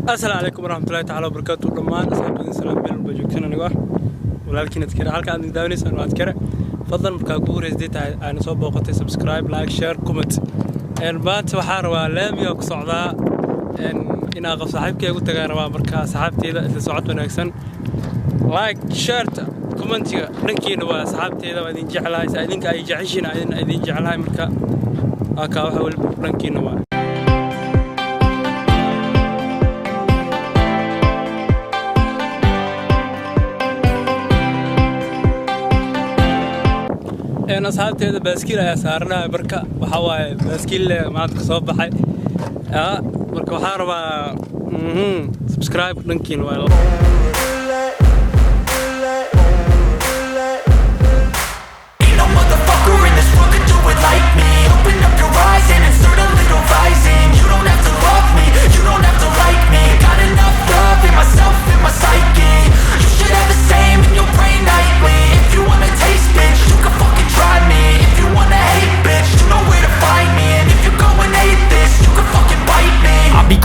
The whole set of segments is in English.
السلام عليكم ورحمة الله تعالى وبركاته. دمان أصحابتي سلام بين البجوكين أنا جوا ولكن أذكر حلقة عندي داونيس أنا أذكر فضل مركاكور يزديت أنا صوب وقتي سبسكرايب لايك شير كومنت إن بانت وحار ولام يوك صعدا إن أغف صاحبك يقول تجارب مركا صاحبتي إذا سعت ونكسن لايك شير كومنت نكين وصاحبتي إذا بدين جعلها إذا أي جعشنا إذا جعلها مركا أكا وحول نكين و أنا أصحابتي هذا باسكيل يا سارنا بركة وحواي باسكيل ما عاد صوب بحي بركة وحاربة سبسكرايب نكين ولا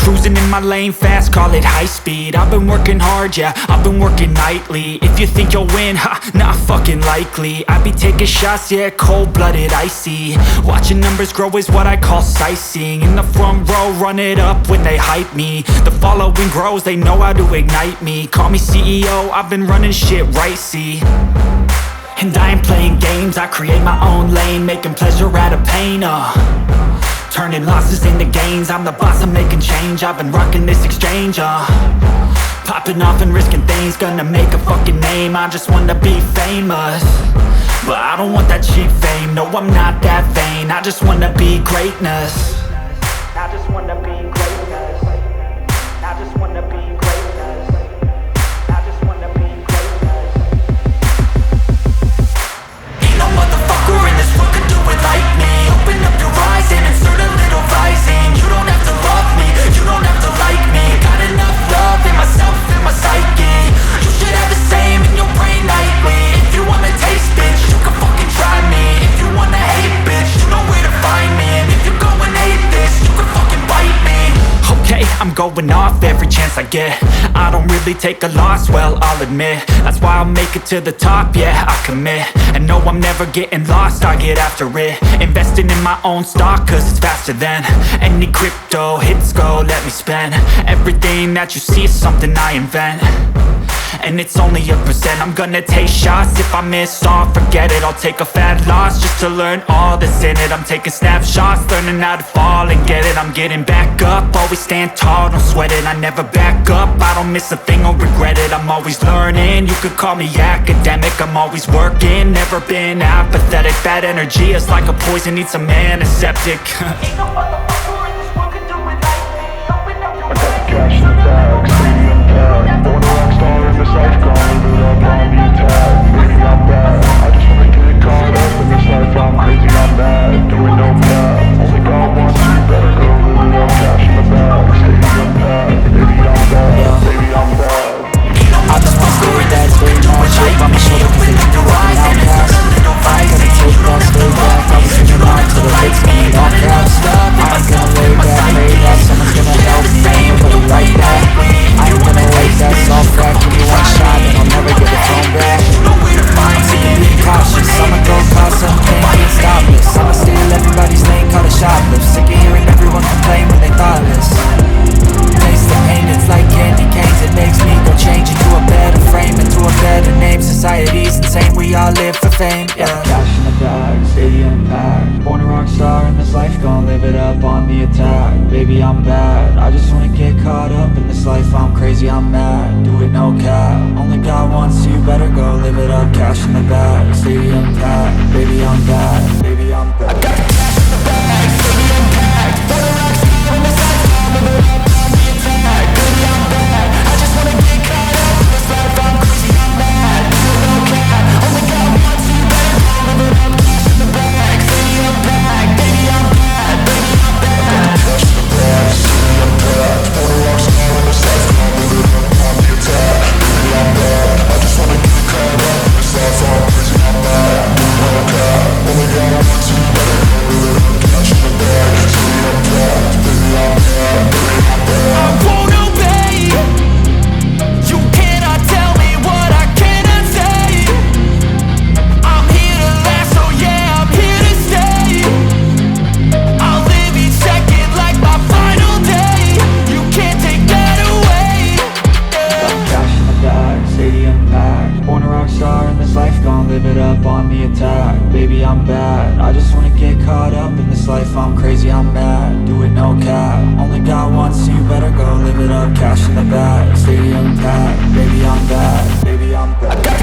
Cruising in my lane fast, call it high speed. I've been working hard, yeah, I've been working nightly. If you think you'll win, ha, not fucking likely. I be taking shots, yeah, cold-blooded, icy. Watching numbers grow is what I call sightseeing. In the front row, run it up when they hype me. The following grows, they know how to ignite me. Call me CEO, I've been running shit right, see. And I ain't playing games, I create my own lane, making pleasure out of pain, turning losses into gains, I'm the boss, I'm making change. I've been rocking this exchange, popping off and risking things, gonna make a fucking name. I just wanna be famous, but I don't want that cheap fame. No, I'm not that vain, I just wanna be greatness. I just wanna be greatness. I just wanna be greatness. I just wanna be greatness. Ain't no motherfucker in this world could do it like me. Open up your eyes and insert a little rising. You don't have to love me, you don't have to like me. Got enough love in myself, in my psyche. You should have the same in your brain nightly. If you wanna taste, bitch, you can fucking try me. If you wanna hate, bitch, you know where to find me. And if you go and hate this, you can fucking bite me. Okay, I'm going off every chance I get. I don't really take a loss, well, I'll admit. That's why I'll make it to the top, yeah, I commit. And no, I'm never getting lost, I get after it. Investing in my own stock, cause it's faster than any crypto hits go, let me spend. Everything that you see is something I invent, and it's only a percent. I'm gonna take shots, if I miss all, forget it. I'll take a fat loss just to learn all that's in it. I'm taking snapshots, learning how to fall and get it. I'm getting back up, always stand tall, don't sweat it. I never back up, I don't miss a thing or regret it. I'm always learning, you could call me academic. I'm always working, never been apathetic. Bad energy is like a poison, needs some antiseptic. Ain't no motherfucker in this world can do it like me. Open up your eyes. Cash in the bag, stadium packed. Born a rock star in this life, gone live it up on the attack. Baby, I'm bad, I just wanna get caught up in this life. I'm crazy, I'm mad, doing no cap. Only God wants you, better go live it up. Cash in the bag, stadium packed. Baby, I'm bad, baby, I'm bad. I just wanna stay with that straight man, shape on my shoulder cause they keep looking outcast. I ain't gonna take that straight back, I'll be singing on till the hits me all caps. I ain't gonna lay back, pray that someone's gonna help me, I'm gonna put it right back. I ain't gonna waste that soft crack, give me one shot and I'll never get the phone back. I'm sick of being cautious, I'ma go cause something, can't stop this. I'ma steal everybody's lane, call it shoplift. Sick of hearing everyone complain when they thoughtless. Taste the pain, it's like candy canes. It makes me go change into a better frame, into a better name. Society's insane, we all live for fame, yeah. Cash in the bag, stadium packed. Born a rock star in this life, gon' live it up on the attack. Baby, I'm bad, I just wanna get caught up in this life. I'm crazy, I'm mad, do it no cap. Only God wants you, better go live it up. Cash in the bag, stadium packed. Baby, I'm bad, baby, I'm bad. I got the cash in the bag, stadium packed. Born a rock star in this life, gon' live it up on the attack. Baby, I'm bad, I just wanna get caught up in this life. I'm crazy, I'm mad, do it no cap. Only God wants you, better go live it up. Cash in the bag, stadium packed. Baby, I'm bad, baby, I'm bad. Cash in the bag, stadium packed. Born a rock star in this life, gon' live it up on the attack. Baby, I'm bad, I just wanna get caught up in this life. I'm crazy, I'm mad, do it no cap. Only God wants you. I'm bad. I just wanna get caught up in this life, I'm crazy, I'm mad. Do it no cap, only got one, so you better go live it up. Cash in the bag, stadium packed, baby I'm bad, baby I'm bad.